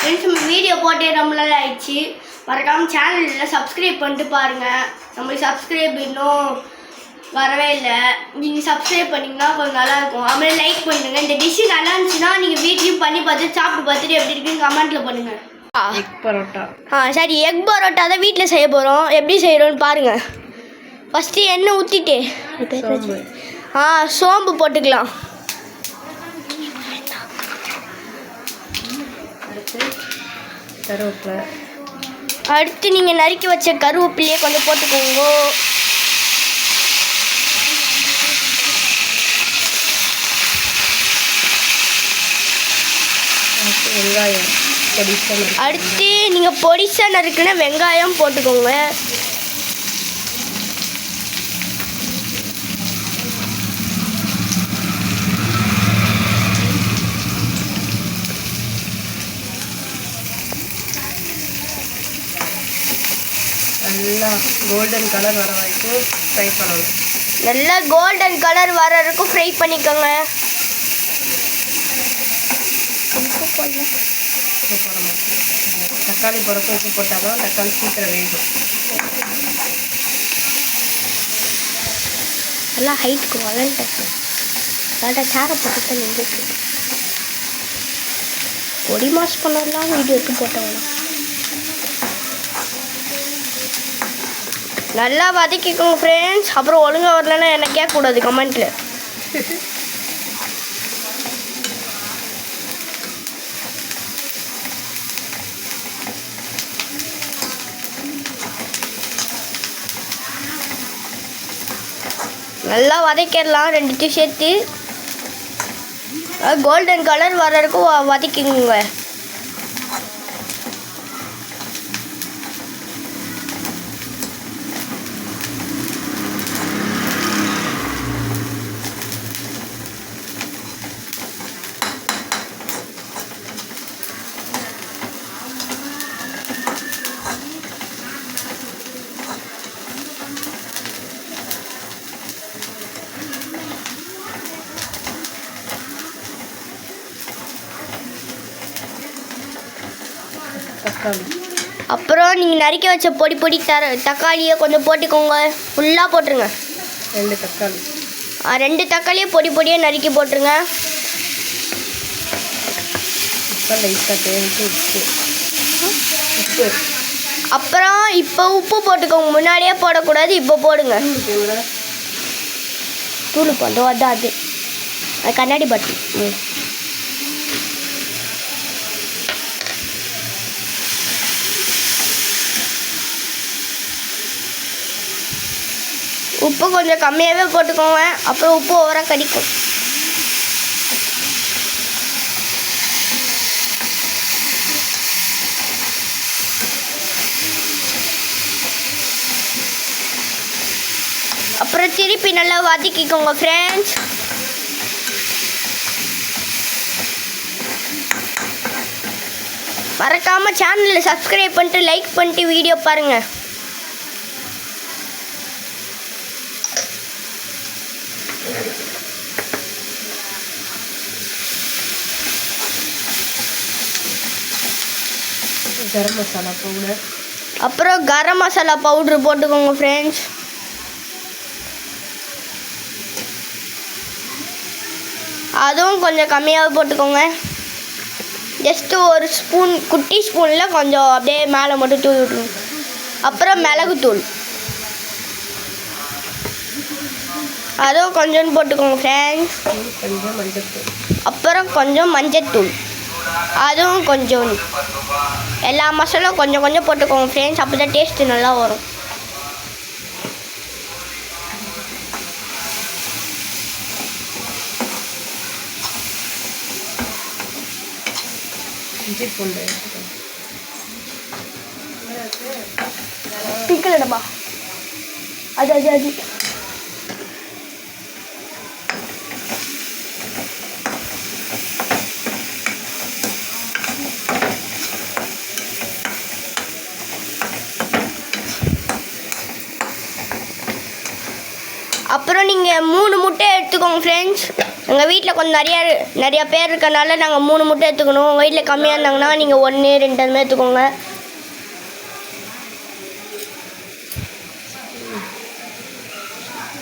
Friends நம்ம video போட்டே ரொம்ப நாள் ஆயிடுச்சு. மறக்காமல் சேனலில் சப்ஸ்கிரைப் பண்ணிட்டு பாருங்கள். நம்மளுக்கு சப்ஸ்கிரைப் இன்னும் வரவே இல்லை. நீங்கள் சப்ஸ்கிரைப் பண்ணிங்கன்னா கொஞ்சம் நல்லாயிருக்கும். அதுமாதிரி லைக் பண்ணுங்கள். இந்த டிஷ்ஷு நல்லா இருந்துச்சுன்னா நீங்கள் வீட்லேயும் பண்ணி பார்த்து சாப்பிட்டு பார்த்துட்டு எப்படி இருக்குன்னு கமெண்ட்டில் பண்ணுங்கள். எக் பரோட்டா. சரி, எக் பரோட்டா தான் வீட்டில் செய்ய போகிறோம். எப்படி செய்கிறோன்னு பாருங்கள். ஃபஸ்ட்டு எண்ணெய் ஊற்றிட்டு சோம்பு போட்டுக்கலாம். கருவேப்பிலை. அடுத்து நீங்கள் நறுக்கி வச்ச கருவேப்பிலையே கொஞ்சம் போட்டுக்கோங்க. வெங்காயம் அடுத்து நீங்கள் பொடிசா நறுக்குன்னா வெங்காயம் போட்டுக்கோங்க. நல்லா கோல்டன் கலர் வர வரைக்கும் ஃப்ரை பண்ணணும். நல்லா கோல்டன் கலர் வர வரைக்கும் ஃப்ரை பண்ணிக்கோங்க. உப்பு போட மாட்டோம். தக்காளி போடுறப்ப உப்பு போட்டால் தான் தக்காளி சீக்கிரம் வேகும். நல்லா ஹைட்டுக்கு வளர்ந்துட்டேன் சேரை போட்டு நின்றுட்டு பொடி மாஸ் பண்ணலாம். வீடியோ எடுத்து போட்டவங்க நல்லா வதக்கிக்கோங்க ஃப்ரெண்ட்ஸ். அப்புறம் ஒழுங்காக வரலன்னா என்ன கேட்கக்கூடாது கமெண்ட்டில். நல்லா வதக்கிடலாம். ரெண்டுத்தையும் சேர்த்து கோல்டன் கலர் வர வரைக்கும் வதக்கிங்க. அப்புறம் நீங்கள் நறுக்கி வச்ச பொடி தக்காளியை கொஞ்சம் போட்டுக்கோங்க. ஃபுல்லாக போட்டுருங்க. 2 தக்காளி. 2 தக்காளியை பொடியாக நறுக்கி போட்டுருங்க. அப்புறம் இப்போ உப்பு போட்டுக்கோங்க. முன்னாடியே போடக்கூடாது, இப்போ போடுங்க. தூள் போட்டோம். அதான் அது கண்ணாடி பாட்டி. உப்பு கொஞ்சம் கம்மியாகவே போட்டுக்கோங்க. அப்புறம் உப்பு ஓவராக கடிக்கும். அப்புறம் திருப்பி நல்லா வதக்கிக்கோங்க ஃப்ரெண்ட்ஸ். மறக்காமல் சேனலில் சப்ஸ்கிரைப் பண்ணிட்டு லைக் பண்ணிட்டு வீடியோ பாருங்கள். கரம் மசாலா பவுடர். அப்புறம் கரம் மசாலா பவுட்ரு போட்டுக்கோங்க ஃப்ரெண்ட்ஸ். அதுவும் கொஞ்சம் கம்மியாக போட்டுக்கோங்க. ஜஸ்ட்டு ஒரு ஸ்பூன், குட்டி ஸ்பூனில் கொஞ்சம் அப்படியே மேலே மட்டும் தூவி விட்டுருங்க. அப்புறம் மிளகுத்தூள் அதுவும் கொஞ்சம் போட்டுக்கோங்க ஃப்ரெண்ட்ஸ். அப்புறம் கொஞ்சம் மஞ்சத்தூள் அதுவும் கொஞ்சம். எல்லா மசாலாவும் கொஞ்சம் கொஞ்சம் போட்டுக்கோங்க ஃப்ரெண்ட்ஸ். அப்போ தான் டேஸ்ட்டு நல்லா வரும். பிக்கல் டப்பா அது அப்புறம் நீங்கள் 3 முட்டை எடுத்துக்கோங்க ஃப்ரெண்ட்ஸ். எங்கள் வீட்டில் கொஞ்சம் நிறையா பேர் இருக்கறனால நாங்கள் 3 முட்டை எடுத்துக்கணும். உங்கள் வீட்டில் கம்மியாக இருந்தாங்கன்னா நீங்கள் 1 2 அந்த மாதிரி எடுத்துக்கோங்க.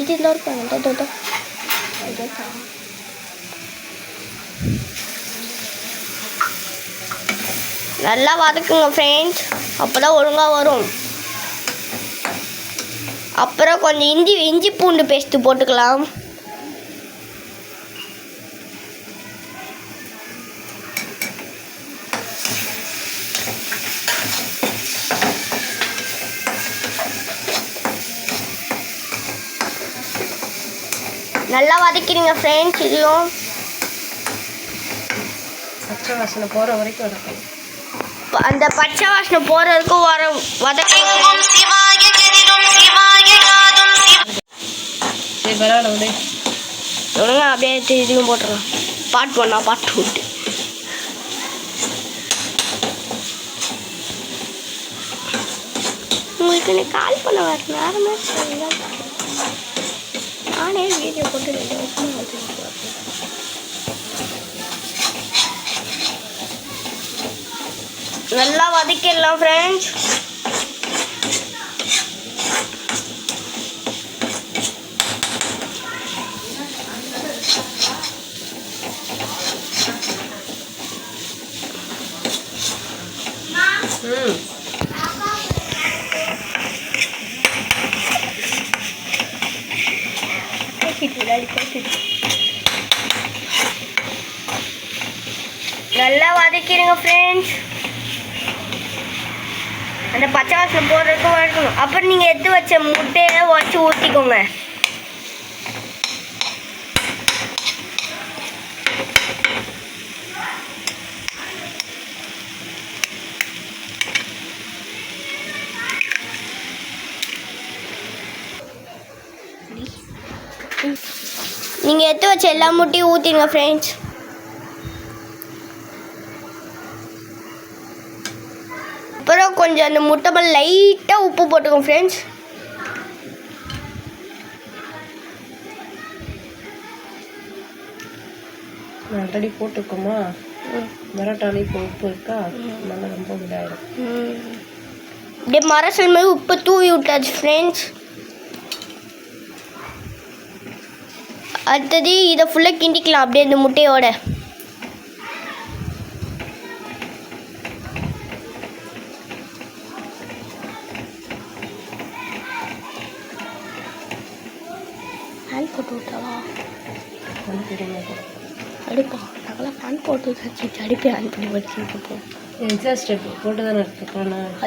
இதில் இருப்பாங்க நல்லா வதக்குங்க ஃப்ரெண்ட்ஸ், அப்போ தான் ஒழுங்காக வரும். அப்புறம் கொஞ்சம் இஞ்சி பூண்டு பேஸ்ட்டு போட்டுக்கலாம். நல்லா வதக்கிறீங்க ஃப்ரெண்ட்ஸ். இதையும் பச்சை வாசனை போகிற வரைக்கும் வதக்கணும். அந்த பச்சை வாசனை போகிற வரைக்கும் வதக்கணும். சரி பரவாயில்ல ஒழுங்கா அப்படியே இதையும் போட்டுருலாம். பாட்டு 1 பாட்டு 2 உங்களுக்கு எனக்கு கால் பண்ண வர நேரமே நானே வீடியோ போட்டு 2 வருஷமாக வந்துருக்கேன். நல்லா வதக்கிடலாம் ஃப்ரெண்ட்ஸ். நல்லா வதக்கிடுங்க ஃப்ரெண்ட்ஸ். அந்த பச்சை வாசனை போடுறதுக்கும் வதக்கணும். அப்புறம் நீங்கள் எடுத்து வச்ச முட்டையை உடச்சி ஊற்றிக்கோங்க. நீங்கள் எடுத்து வச்ச எல்லா முட்டையும் ஊற்றிடுங்க ஃப்ரெண்ட்ஸ். அப்புறம் கொஞ்சம் அந்த முட்டை மேலே லைட்டாக உப்பு போட்டுக்கோங்க ஃப்ரெண்ட்ஸ். ஆல்ரெடி போட்டுக்கோமா பரோட்டாலே இப்போ உப்பு இருக்கா, நல்லா ரொம்ப இதாகிடும். அப்படியே மரசல் மாதிரி உப்பு தூவி விட்டாச்சு ஃப்ரெண்ட்ஸ். அடுத்தது இதை ஃபுல்லாக கிண்டிக்கலாம் அப்படியே இந்த முட்டையோட. ஃபேன் போட்டு விட்டாவா அடுப்பா? நாங்களாம் ஃபேன் போட்டு வச்சு அடுப்பே ஆன் பண்ணி வச்சுருப்போம். எக்ஸாஸ்ட் ஸ்டெப் போட்டு தானே இருக்கு.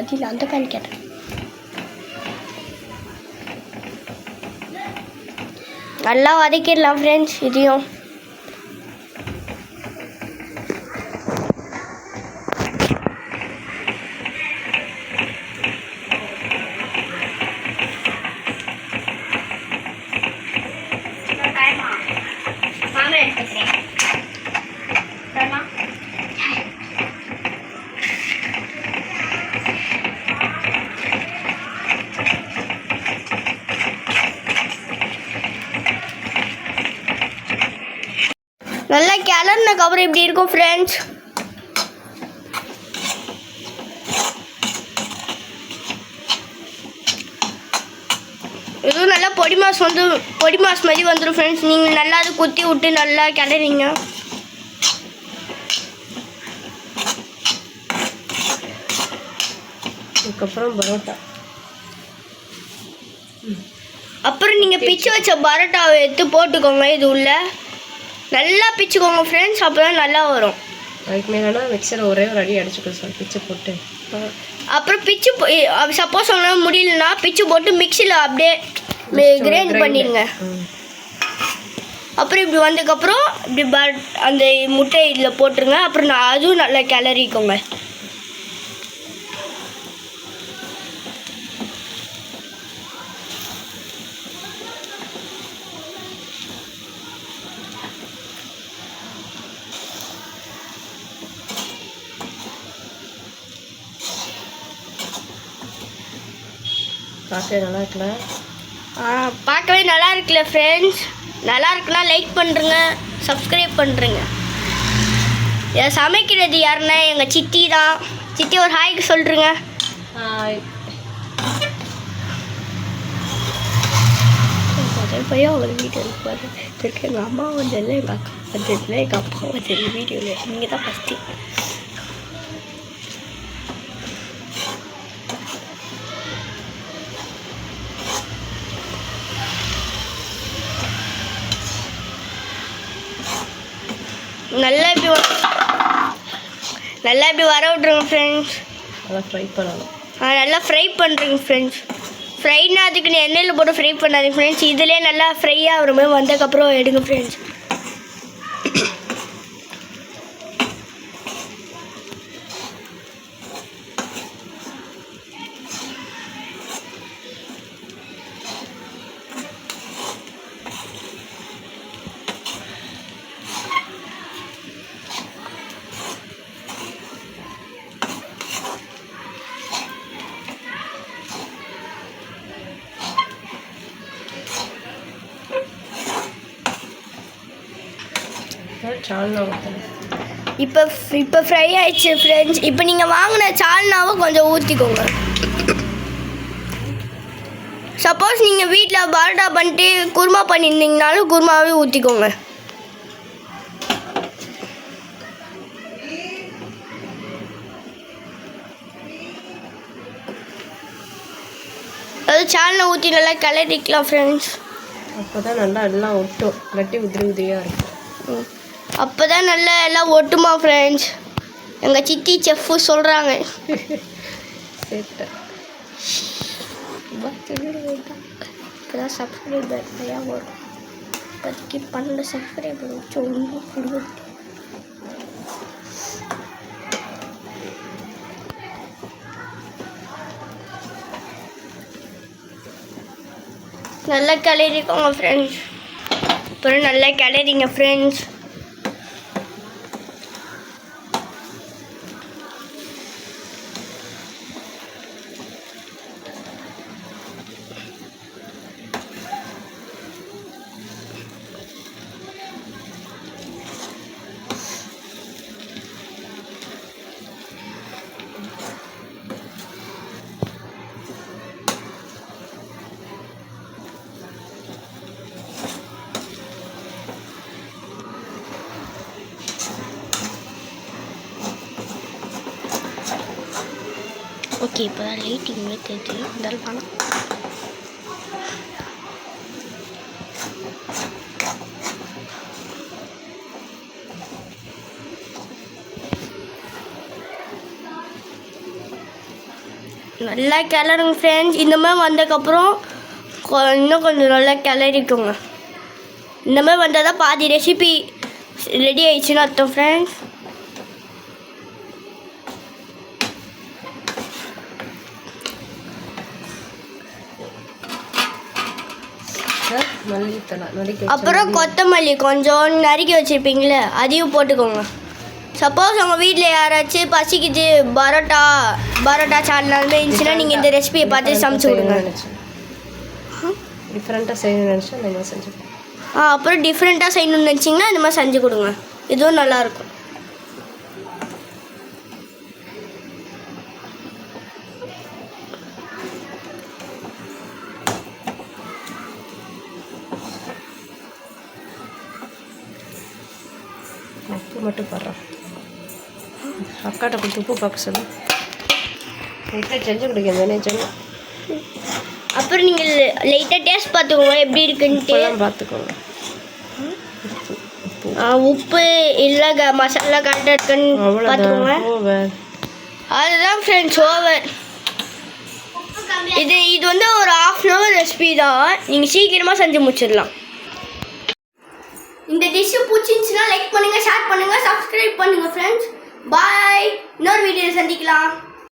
அதில் அந்த ஃபேன் கேட்டேன். நல்லா வதக்கிடலாம் ஃப்ரெண்ட்ஸ் இதையும். நல்லா கிளறினதுக்கப்புறம் இப்படி இருக்கும் ஃப்ரெண்ட்ஸ். இதுவும் நல்லா பொடி மாஸ் மாதிரி வந்துடும் ஃப்ரெண்ட்ஸ். நீங்கள் நல்லா அது குத்தி விட்டு நல்லா கிளறிங்க. அதுக்கப்புறம் பரோட்டா. அப்புறம் நீங்கள் பிச்சு வச்ச பரோட்டாவை எடுத்து போட்டுக்கோங்க. இது உள்ள நல்லா பிச்சுக்கோங்க ஃப்ரெண்ட்ஸ், அப்போ தான் நல்லா வரும். அதுக்கு மேலே மிக்சரை ஒரே ஒரு அடி அடிச்சுக்கோ சார், பிச்சு போட்டு. அப்புறம் பிச்சு சப்போஸ் அவங்களால முடியலன்னா பிச்சு போட்டு மிக்சியில் அப்படியே கிரைண்ட் பண்ணிடுங்க. அப்புறம் இப்படி வந்ததுக்கப்புறம் இப்படி அந்த முட்டை இதில் போட்டுருங்க. அப்புறம் அதுவும் நல்லா கிளறிக்கோங்க. பார்க்கவே நல்லா இருக்குல்ல? பார்க்கவே நல்லா இருக்குல்ல ஃப்ரெண்ட்ஸ்? நல்லா இருக்குன்னா லைக் பண்ணுறங்க, சப்ஸ்கிரைப் பண்ணுறேங்க. இதை சமைக்கிறது யாருன்னா எங்கள் சித்தி தான். சித்தி ஒரு ஹாய்க்கு சொல்கிறேங்க. ஹாய். பையன் அவங்க வீட்டில் இருப்பாரு. எங்கள் அம்மா வந்ததில்ல, எங்கள் அக்கா வந்ததில்ல, எங்கள் அப்பா வந்ததில்லை வீடியோவில். நீங்கள் தான் ஃபஸ்ட்டு. நல்லா இப்படி வர விட்ருங்க ஃப்ரெண்ட்ஸ். நல்லா ஃப்ரை பண்ணணும். நல்லா ஃப்ரை பண்ணுறேங்க ஃப்ரெண்ட்ஸ். ஃப்ரைனா அதுக்கு எண்ணெயில் போட்டு ஃப்ரை பண்ணாதீங்க ஃப்ரெண்ட்ஸ். இதிலே நல்லா ஃப்ரையாக வர மாதிரி வந்ததுக்கப்புறம் எடுங்க ஃப்ரெண்ட்ஸ். சால்னா ஊற்றணும். இப்போ ஃப்ரை ஆயிடுச்சு ஃப்ரெண்ட்ஸ். இப்போ நீங்கள் வாங்கின சால்னாவை கொஞ்சம் ஊற்றிக்கோங்க. சப்போஸ் நீங்கள் வீட்டில் பரோட்டா பண்ணிட்டு குருமா பண்ணியிருந்தீங்கனாலும் குருமாவே ஊற்றிக்கோங்க. அது சால்னா ஊற்றி நல்லா கிளறிக்கலாம் ஃப்ரெண்ட்ஸ். அப்போ தான் நல்லா எல்லாம் ஒட்டும். இல்லாட்டி உதிரி உதிரியாக இருக்கும். அப்போ தான் நல்லா எல்லாம் ஒட்டுமா ஃப்ரெண்ட்ஸ். எங்கள் சித்தி செஃப்பு சொல்கிறாங்க. இப்போ தான் சப்ஸ்கிரைபர் நிறையா வரும். இப்போதைக்கு 12 சப்ஸ்கிரைபர் வச்சு ஒன்றும் கொடுத்து நல்லா கிளறிக்கோங்க ஃப்ரெண்ட்ஸ். அப்புறம் நல்லா கிளறிங்க ஃப்ரெண்ட்ஸ். ஓகே, இப்போ தான் லைட்டிங்கே தெரிஞ்சு இருந்தாலும் வேணாம். நல்லா கிளறுங்க ஃப்ரெண்ட்ஸ். இந்த மாதிரி வந்ததுக்கப்புறம் இன்னும் கொஞ்சம் நல்லா கிளறிக்கோங்க. இந்த மாதிரி வந்தால் தான் பாதி ரெசிபி ரெடி ஆயிடுச்சுன்னு அர்த்தம் ஃப்ரெண்ட்ஸ். அப்புறம் கொத்தமல்லி கொஞ்சம் நறுக்கி வச்சுருப்பீங்களே அதையும் போட்டுக்கோங்க. சப்போஸ் உங்கள் வீட்டில் யாராச்சும் பசிக்குது பரோட்டா சால்னா இருந்துச்சுன்னா நீங்கள் இந்த ரெசிபியை பார்த்து சமைச்சு கொடுங்க. டிஃப்ரெண்ட்டாக செய்யணும்னு நினச்சா இந்த மாதிரி செஞ்சு. அப்புறம் டிஃப்ரெண்ட்டாக செய்யணும்னு நினச்சிங்கன்னா இந்த மாதிரி செஞ்சு கொடுங்க. இதுவும் நல்லாயிருக்கும். உப்பு மட்டும் போடுறோம். அக்காட்ட கொடுத்து உப்பு பார்க்க சொல்லு. லைட்டாக செஞ்சு கொடுக்க நினைச்சோங்க. அப்புறம் நீங்கள் லைட்டாக டேஸ்ட் பார்த்துக்கோங்க எப்படி இருக்குன்ட்டு பார்த்துக்கோங்க. உப்பு இல்லை மசாலா கரெக்டாக இருக்குன்னு பார்த்துக்கோங்க. அதுதான் ஃப்ரெண்ட்ஸ் ஓவர். இது வந்து ஒரு 1/2 hour ரெசிபி தான். நீங்கள் சீக்கிரமாக செஞ்சு முடிச்சிடலாம். இந்த டிஷ்ஷு பிடிச்சிருந்துச்சுன்னா லைக் பண்ணுங்கள், ஷேர் பண்ணுங்கள், சப்ஸ்கிரைப் பண்ணுங்கள் ஃப்ரெண்ட்ஸ். பாய். இன்னொரு வீடியோவில் சந்திக்கலாம்.